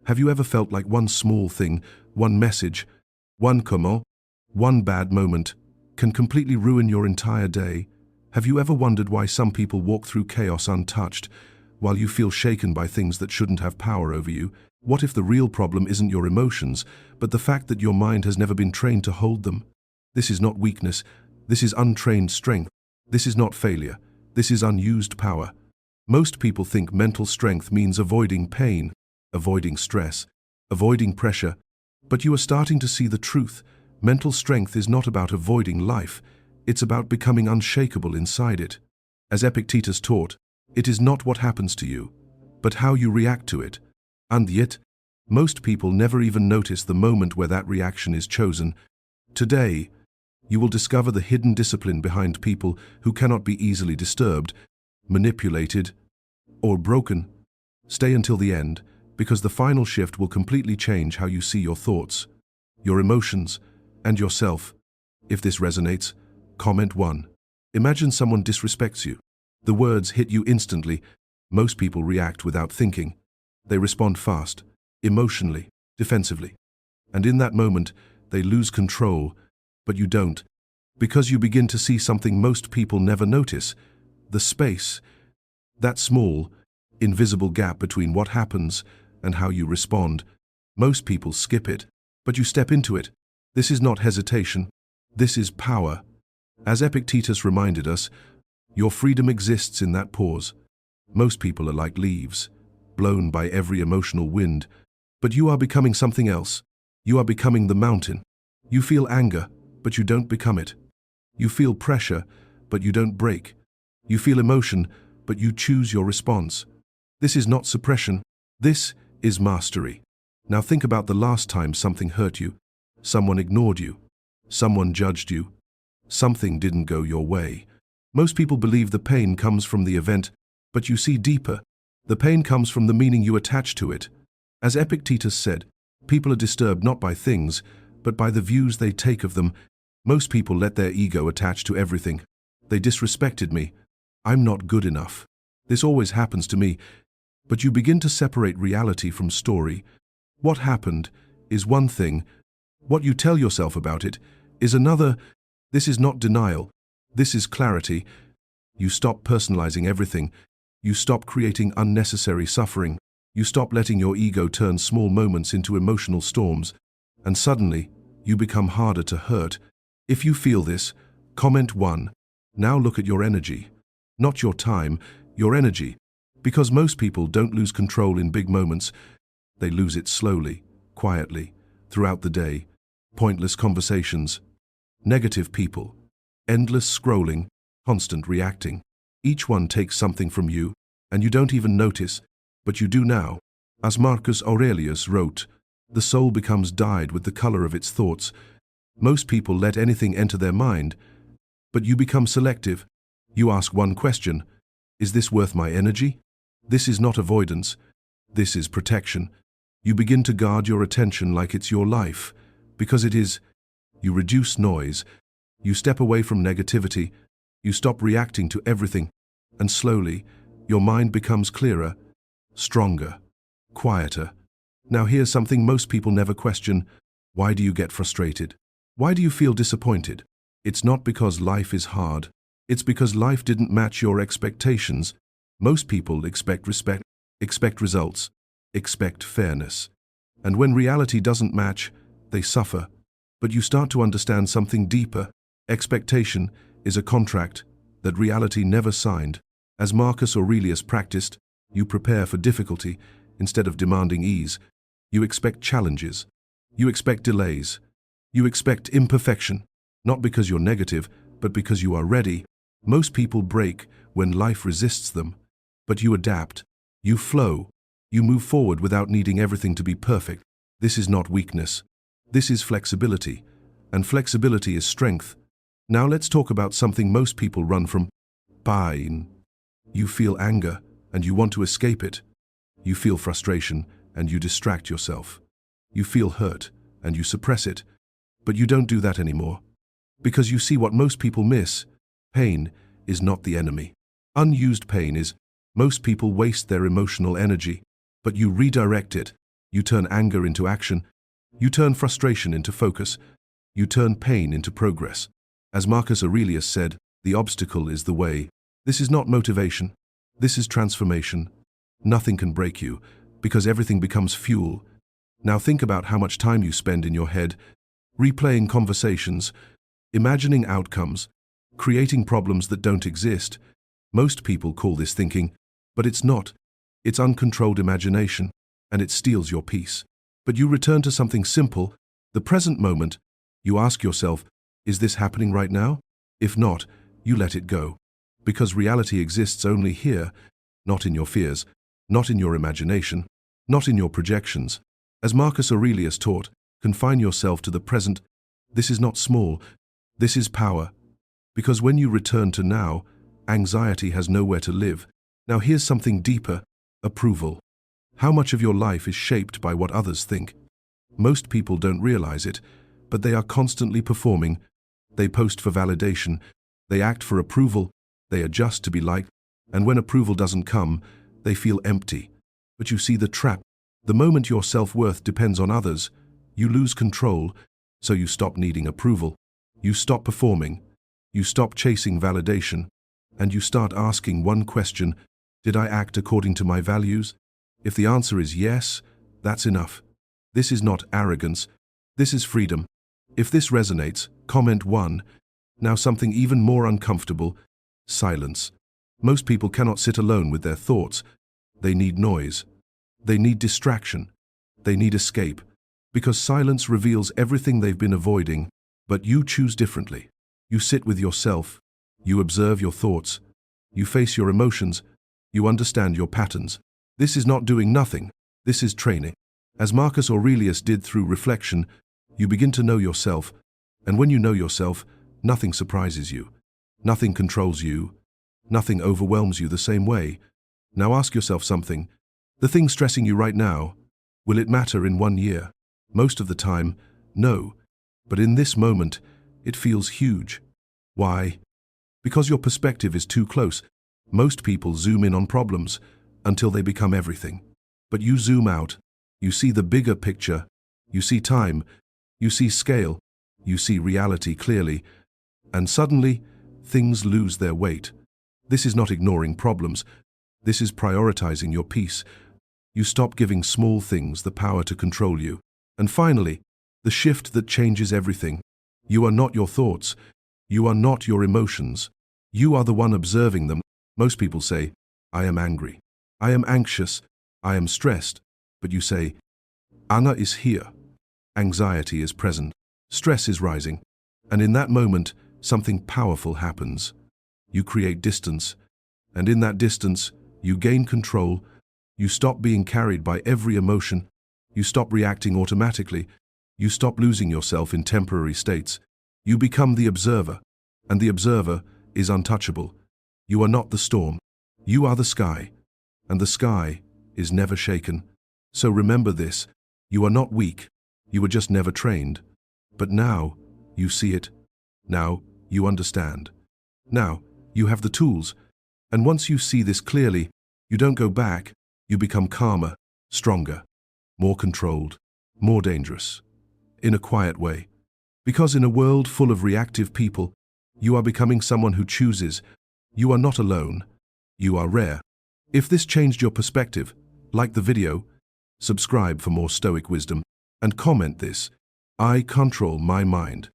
Have you ever felt like one small thing, one message, one comment, one bad moment, can completely ruin your entire day? Have you ever wondered why some people walk through chaos untouched, while you feel shaken by things that shouldn't have power over you? What if the real problem isn't your emotions, but the fact that your mind has never been trained to hold them? This is not weakness. This is untrained strength. This is not failure. This is unused power. Most people think mental strength means avoiding pain, avoiding stress, avoiding pressure. But you are starting to see the truth. Mental strength is not about avoiding life. It's about becoming unshakable inside it. As Epictetus taught, it is not what happens to you, but how you react to it. And yet, most people never even notice the moment where that reaction is chosen. Today, you will discover the hidden discipline behind people who cannot be easily disturbed, manipulated, or broken. Stay until the end, because the final shift will completely change how you see your thoughts, your emotions, and yourself. If this resonates, comment 1. Imagine someone disrespects you. The words hit you instantly. Most people react without thinking. They respond fast, emotionally, defensively. And in that moment, they lose control. But you don't, because you begin to see something most people never notice: the space, that small, invisible gap between what happens and how you respond. Most people skip it, but you step into it. This is not hesitation. This is power. As Epictetus reminded us, your freedom exists in that pause. Most people are like leaves, blown by every emotional wind. But you are becoming something else. You are becoming the mountain. You feel anger, but you don't become it. You feel pressure, but you don't break. You feel emotion, but you choose your response. This is not suppression. This is mastery. Now think about the last time something hurt you. Someone ignored you. Someone judged you. Something didn't go your way. Most people believe the pain comes from the event, but you see deeper. The pain comes from the meaning you attach to it. As Epictetus said, people are disturbed not by things, but by the views they take of them. Most people let their ego attach to everything. They disrespected me. I'm not good enough. This always happens to me. But you begin to separate reality from story. What happened is one thing. What you tell yourself about it is another. This is not denial. This is clarity. You stop personalizing everything. You stop creating unnecessary suffering. You stop letting your ego turn small moments into emotional storms. And suddenly, you become harder to hurt. If you feel this, comment 1. Now look at your energy. Not your time, your energy. Because most people don't lose control in big moments. They lose it slowly, quietly, throughout the day. Pointless conversations, negative people, endless scrolling, constant reacting. Each one takes something from you, and you don't even notice, but you do now. As Marcus Aurelius wrote, the soul becomes dyed with the color of its thoughts. Most people let anything enter their mind, but you become selective. You ask one question: is this worth my energy? This is not avoidance. This is protection. You begin to guard your attention like it's your life, because it is. You reduce noise. You step away from negativity. You stop reacting to everything. And slowly, your mind becomes clearer, stronger, quieter. Now here's something most people never question. Why do you get frustrated? Why do you feel disappointed? It's not because life is hard. It's because life didn't match your expectations. Most people expect respect, expect results, expect fairness. And when reality doesn't match, they suffer. But you start to understand something deeper. Expectation is a contract that reality never signed. As Marcus Aurelius practiced, you prepare for difficulty instead of demanding ease. You expect challenges. You expect delays. You expect imperfection, not because you're negative, but because you are ready. Most people break when life resists them, but you adapt. You flow. You move forward without needing everything to be perfect. This is not weakness. This is flexibility, and flexibility is strength. Now let's talk about something most people run from: pain. You feel anger, and you want to escape it. You feel frustration, and you distract yourself. You feel hurt, and you suppress it. But you don't do that anymore. Because you see what most people miss. Pain is not the enemy. Unused pain is. Most people waste their emotional energy, but you redirect it. You turn anger into action. You turn frustration into focus. You turn pain into progress. As Marcus Aurelius said, the obstacle is the way. This is not motivation. This is transformation. Nothing can break you, because everything becomes fuel. Now think about how much time you spend in your head, replaying conversations, imagining outcomes, creating problems that don't exist. Most people call this thinking, but it's not. It's uncontrolled imagination, and it steals your peace. But you return to something simple, the present moment. You ask yourself, is this happening right now? If not, you let it go. Because reality exists only here, not in your fears, not in your imagination, not in your projections. As Marcus Aurelius taught, confine yourself to the present. This is not small, this is power. Because when you return to now, anxiety has nowhere to live. Now here's something deeper, approval. How much of your life is shaped by what others think? Most people don't realize it, but they are constantly performing. They post for validation, they act for approval, they adjust to be liked, and when approval doesn't come, they feel empty. But you see the trap. The moment your self-worth depends on others, you lose control, so you stop needing approval. You stop performing, you stop chasing validation, and you start asking one question: did I act according to my values? If the answer is yes, that's enough. This is not arrogance, this is freedom. If this resonates, comment 1. Now something even more uncomfortable: silence. Most people cannot sit alone with their thoughts. They need noise. They need distraction. They need escape. Because silence reveals everything they've been avoiding. But you choose differently. You sit with yourself. You observe your thoughts. You face your emotions. You understand your patterns. This is not doing nothing. This is training. As Marcus Aurelius did through reflection, you begin to know yourself. And when you know yourself, nothing surprises you. Nothing controls you. Nothing overwhelms you the same way. Now ask yourself something. The thing stressing you right now, will it matter in 1 year? Most of the time, no. But in this moment, it feels huge. Why? Because your perspective is too close. Most people zoom in on problems until they become everything. But you zoom out. You see the bigger picture. You see time. You see scale. You see reality clearly. And suddenly, things lose their weight. This is not ignoring problems. This is prioritizing your peace. You stop giving small things the power to control you. And finally, the shift that changes everything. You are not your thoughts. You are not your emotions. You are the one observing them. Most people say, I am angry. I am anxious. I am stressed. But you say, Anna is here. Anxiety is present. Stress is rising. And in that moment, something powerful happens. You create distance. And in that distance, you gain control. You stop being carried by every emotion. You stop reacting automatically. You stop losing yourself in temporary states. You become the observer. And the observer is untouchable. You are not the storm. You are the sky. And the sky is never shaken. So remember this. You are not weak. You were just never trained. But now, you see it. Now, you understand. Now, you have the tools. And once you see this clearly, you don't go back. You become calmer, stronger, more controlled, more dangerous. In a quiet way. Because in a world full of reactive people, you are becoming someone who chooses. You are not alone. You are rare. If this changed your perspective, like the video, subscribe for more Stoic wisdom, and comment this: I control my mind.